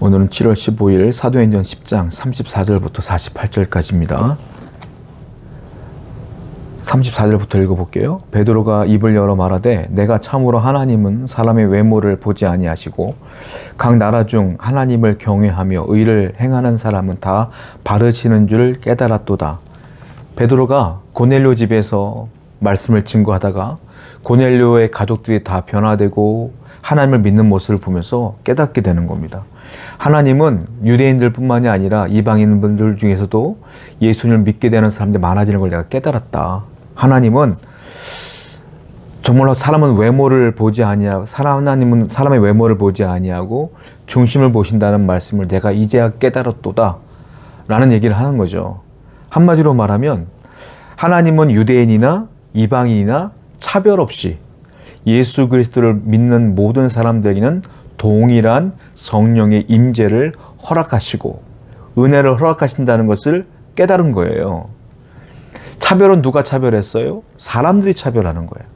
오늘은 7월 15일 사도행전 10장 34절부터 48절까지입니다. 34절부터 읽어볼게요. 베드로가 입을 열어 말하되 내가 참으로 하나님은 사람의 외모를 보지 아니하시고 각 나라 중 하나님을 경외하며 의를 행하는 사람은 다 바르시는 줄 깨달았도다. 베드로가 고넬료 집에서 말씀을 증거하다가 고넬료의 가족들이 다 변화되고 하나님을 믿는 모습을 보면서 깨닫게 되는 겁니다. 하나님은 유대인들 뿐만이 아니라 이방인분들 중에서도 예수님을 믿게 되는 사람들이 많아지는 걸 내가 깨달았다. 하나님은 정말로 사람은 외모를 보지 아니하고 하나님은 사람의 외모를 보지 아니하고 중심을 보신다는 말씀을 내가 이제야 깨달았도다 라는 얘기를 하는 거죠. 한마디로 말하면 하나님은 유대인이나 이방인이나 차별 없이 예수 그리스도를 믿는 모든 사람들에게는 동일한 성령의 임재를 허락하시고 은혜를 허락하신다는 것을 깨달은 거예요. 차별은 누가 차별했어요? 사람들이 차별하는 거예요.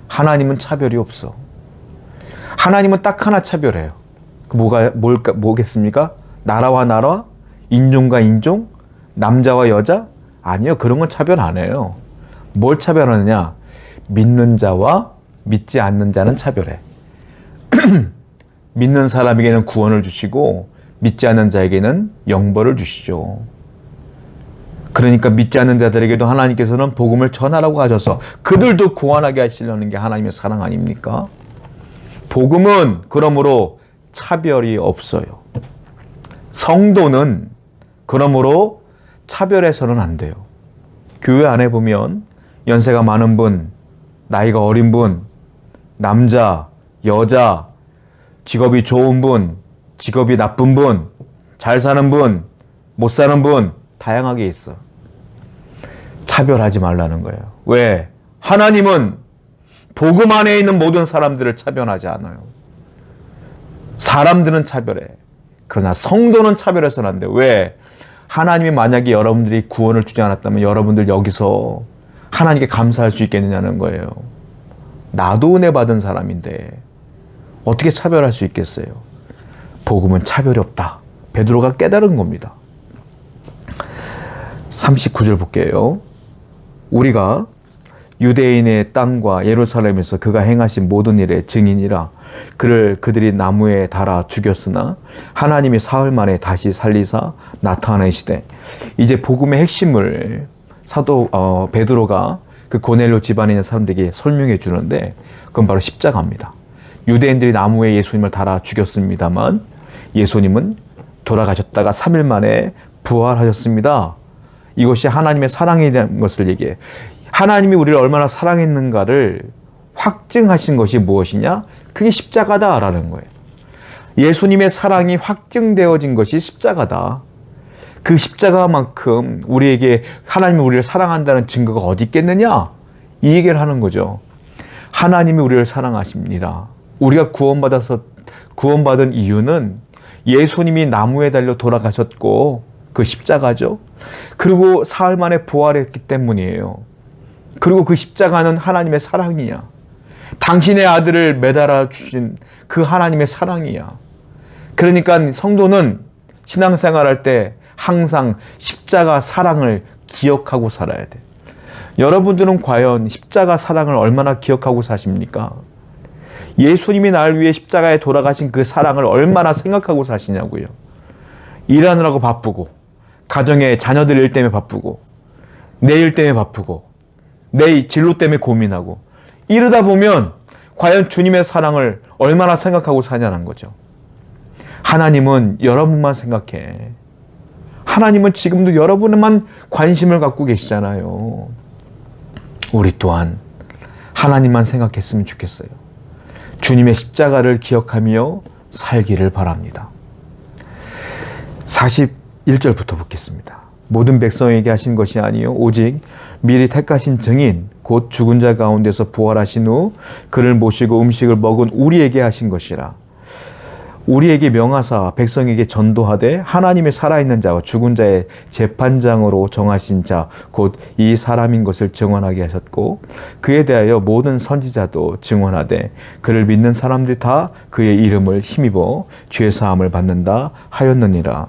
하나님은 차별이 없어. 하나님은 딱 하나 차별해요. 뭐겠습니까? 나라와 나라, 인종과 인종, 남자와 여자? 아니요, 그런 건 차별 안 해요. 뭘 차별하느냐? 믿는 자와 믿지 않는 자는 차별해. 믿는 사람에게는 구원을 주시고 믿지 않는 자에게는 영벌을 주시죠. 그러니까 믿지 않는 자들에게도 하나님께서는 복음을 전하라고 하셔서 그들도 구원하게 하시려는 게 하나님의 사랑 아닙니까? 복음은 그러므로 차별이 없어요. 성도는 그러므로 차별해서는 안 돼요. 교회 안에 보면 연세가 많은 분, 나이가 어린 분, 남자, 여자, 직업이 좋은 분, 직업이 나쁜 분, 잘 사는 분, 못 사는 분, 다양하게 있어. 차별하지 말라는 거예요. 왜? 하나님은 복음 안에 있는 모든 사람들을 차별하지 않아요. 사람들은 차별해. 그러나 성도는 차별해서는 안 돼요. 왜? 하나님이 만약에 여러분들이 구원을 주지 않았다면 여러분들 여기서 하나님께 감사할 수 있겠느냐는 거예요. 나도 은혜 받은 사람인데 어떻게 차별할 수 있겠어요? 복음은 차별이 없다. 베드로가 깨달은 겁니다. 39절 볼게요. 우리가 유대인의 땅과 예루살렘에서 그가 행하신 모든 일의 증인이라 그들이 나무에 달아 죽였으나 하나님이 사흘 만에 다시 살리사 나타내시되 이제 복음의 핵심을 베드로가 그 고넬료 집안에 있는 사람들에게 설명해 주는데 그건 바로 십자가입니다. 유대인들이 나무에 예수님을 달아 죽였습니다만 예수님은 돌아가셨다가 3일 만에 부활하셨습니다. 이것이 하나님의 사랑에 대한 것을 얘기해. 하나님이 우리를 얼마나 사랑했는가를 확증하신 것이 무엇이냐? 그게 십자가다라는 거예요. 예수님의 사랑이 확증되어진 것이 십자가다. 그 십자가만큼 우리에게 하나님이 우리를 사랑한다는 증거가 어디 있겠느냐? 이 얘기를 하는 거죠. 하나님이 우리를 사랑하십니다. 우리가 구원받은 이유는 예수님이 나무에 달려 돌아가셨고 그 십자가죠. 그리고 사흘 만에 부활했기 때문이에요. 그리고 그 십자가는 하나님의 사랑이야. 당신의 아들을 매달아 주신 그 하나님의 사랑이야. 그러니까 성도는 신앙생활할 때 항상 십자가 사랑을 기억하고 살아야 돼. 여러분들은 과연 십자가 사랑을 얼마나 기억하고 사십니까? 예수님이 나를 위해 십자가에 돌아가신 그 사랑을 얼마나 생각하고 사시냐고요. 일하느라고 바쁘고 가정에 자녀들 일 때문에 바쁘고 내 일 때문에 바쁘고 내 진로 때문에 고민하고 이러다 보면 과연 주님의 사랑을 얼마나 생각하고 사냐는 거죠. 하나님은 여러분만 생각해. 하나님은 지금도 여러분만 관심을 갖고 계시잖아요. 우리 또한 하나님만 생각했으면 좋겠어요. 주님의 십자가를 기억하며 살기를 바랍니다. 41절부터 보겠습니다. 모든 백성에게 하신 것이 아니요 오직 미리 택하신 증인 곧 죽은 자 가운데서 부활하신 후 그를 모시고 음식을 먹은 우리에게 하신 것이라. 우리에게 명하사 백성에게 전도하되 하나님의 살아있는 자와 죽은 자의 재판장으로 정하신 자 곧 이 사람인 것을 증언하게 하셨고 그에 대하여 모든 선지자도 증언하되 그를 믿는 사람들이 다 그의 이름을 힘입어 죄 사함을 받는다 하였느니라.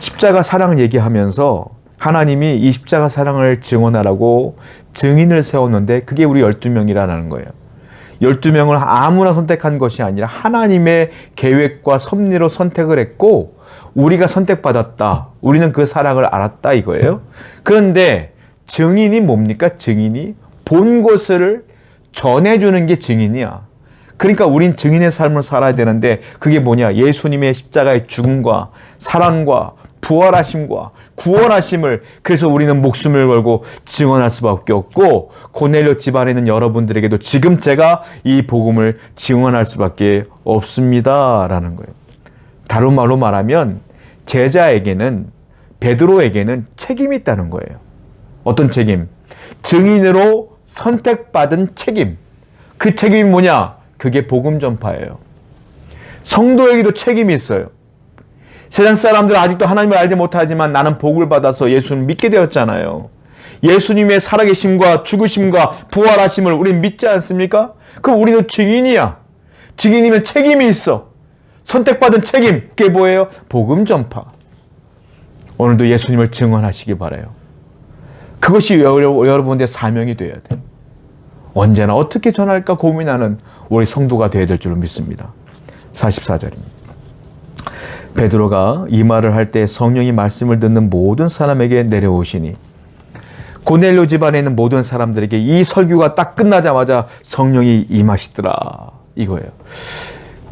십자가 사랑을 얘기하면서 하나님이 이 십자가 사랑을 증언하라고 증인을 세웠는데 그게 우리 12명이라는 거예요. 12명을 아무나 선택한 것이 아니라 하나님의 계획과 섭리로 선택을 했고 우리가 선택받았다. 우리는 그 사랑을 알았다 이거예요. 그런데 증인이 뭡니까? 증인이 본 것을 전해주는 게 증인이야. 그러니까 우린 증인의 삶을 살아야 되는데 그게 뭐냐? 예수님의 십자가의 죽음과 사랑과 부활하심과 구원하심을 그래서 우리는 목숨을 걸고 증언할 수밖에 없고 고넬료 집안에 있는 여러분들에게도 지금 제가 이 복음을 증언할 수밖에 없습니다라는 거예요. 다른 말로 말하면 제자에게는 베드로에게는 책임이 있다는 거예요. 어떤 책임? 증인으로 선택받은 책임. 그 책임이 뭐냐? 그게 복음 전파예요. 성도에게도 책임이 있어요. 세상 사람들은 아직도 하나님을 알지 못하지만 나는 복을 받아서 예수를 믿게 되었잖아요. 예수님의 살아계심과 죽으심과 부활하심을 우리는 믿지 않습니까? 그럼 우리도 증인이야. 증인이면 책임이 있어. 선택받은 책임. 그게 뭐예요? 복음 전파. 오늘도 예수님을 증언하시기 바라요. 그것이 여러분들의 사명이 되어야 돼요. 언제나 어떻게 전할까 고민하는 우리 성도가 되어야 될 줄 믿습니다. 44절입니다. 베드로가 이 말을 할 때 성령이 말씀을 듣는 모든 사람에게 내려오시니 고넬료 집안에 있는 모든 사람들에게 이 설교가 딱 끝나자마자 성령이 임하시더라 이거예요.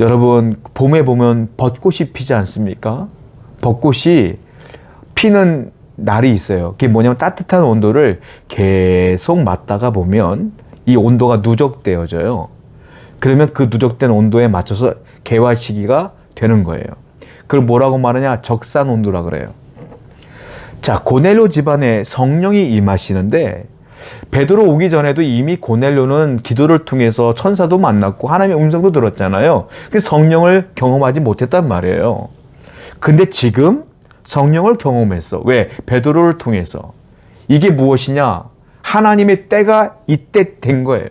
여러분 봄에 보면 벚꽃이 피지 않습니까? 벚꽃이 피는 날이 있어요. 그게 뭐냐면 따뜻한 온도를 계속 맞다가 보면 이 온도가 누적되어져요. 그러면 그 누적된 온도에 맞춰서 개화 시기가 되는 거예요. 그걸 뭐라고 말하냐? 적산 온도라 그래요. 자, 고넬료 집안에 성령이 임하시는데 베드로 오기 전에도 이미 고넬료는 기도를 통해서 천사도 만났고 하나님의 음성도 들었잖아요. 그래서 성령을 경험하지 못했단 말이에요. 근데 지금 성령을 경험했어. 왜? 베드로를 통해서. 이게 무엇이냐? 하나님의 때가 이때 된 거예요.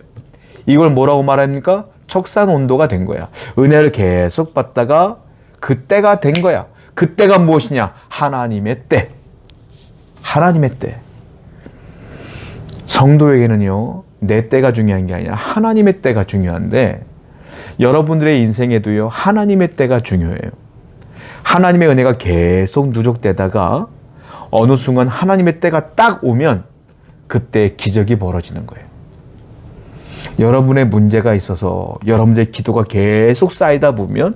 이걸 뭐라고 말합니까? 적산 온도가 된 거야. 은혜를 계속 받다가 그 때가 된 거야. 그 때가 무엇이냐? 하나님의 때. 하나님의 때. 성도에게는요, 내 때가 중요한 게 아니라 하나님의 때가 중요한데 여러분들의 인생에도요, 하나님의 때가 중요해요. 하나님의 은혜가 계속 누적되다가 어느 순간 하나님의 때가 딱 오면 그때 기적이 벌어지는 거예요. 여러분의 문제가 있어서 여러분들의 기도가 계속 쌓이다 보면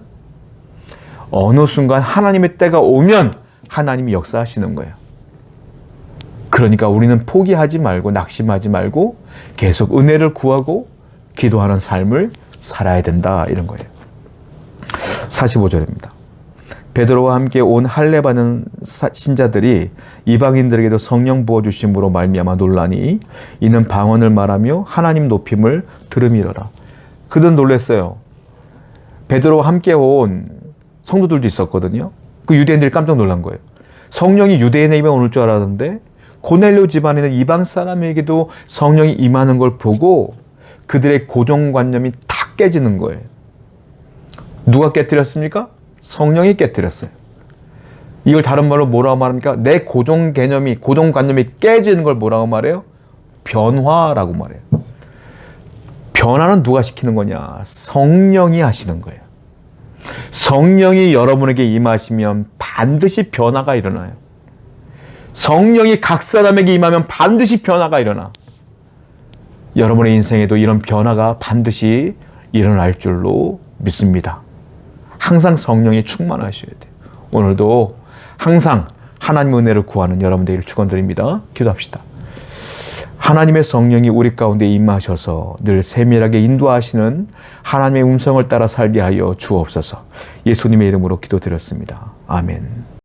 어느 순간 하나님의 때가 오면 하나님이 역사하시는 거예요. 그러니까 우리는 포기하지 말고 낙심하지 말고 계속 은혜를 구하고 기도하는 삶을 살아야 된다 이런 거예요. 45절입니다. 베드로와 함께 온 할례 받은 신자들이 이방인들에게도 성령 부어주심으로 말미암아 놀라니 이는 방언을 말하며 하나님 높임을 들음이러라. 그들은 놀랐어요. 베드로와 함께 온 성도들도 있었거든요. 그 유대인들이 깜짝 놀란 거예요. 성령이 유대인에게만 오는 줄 알았는데 고넬료 집안에 있는 이방 사람에게도 성령이 임하는 걸 보고 그들의 고정관념이 탁 깨지는 거예요. 누가 깨뜨렸습니까? 성령이 깨뜨렸어요. 이걸 다른 말로 뭐라고 말합니까? 내 고정관념이 깨지는 걸 뭐라고 말해요? 변화라고 말해요. 변화는 누가 시키는 거냐? 성령이 하시는 거예요. 성령이 여러분에게 임하시면 반드시 변화가 일어나요. 성령이 각 사람에게 임하면 반드시 변화가 일어나. 여러분의 인생에도 이런 변화가 반드시 일어날 줄로 믿습니다. 항상 성령이 충만하셔야 돼요. 오늘도 항상 하나님의 은혜를 구하는 여러분들에게 축원드립니다. 기도합시다. 하나님의 성령이 우리 가운데 임하셔서 늘 세밀하게 인도하시는 하나님의 음성을 따라 살게 하여 주옵소서. 예수님의 이름으로 기도드렸습니다. 아멘.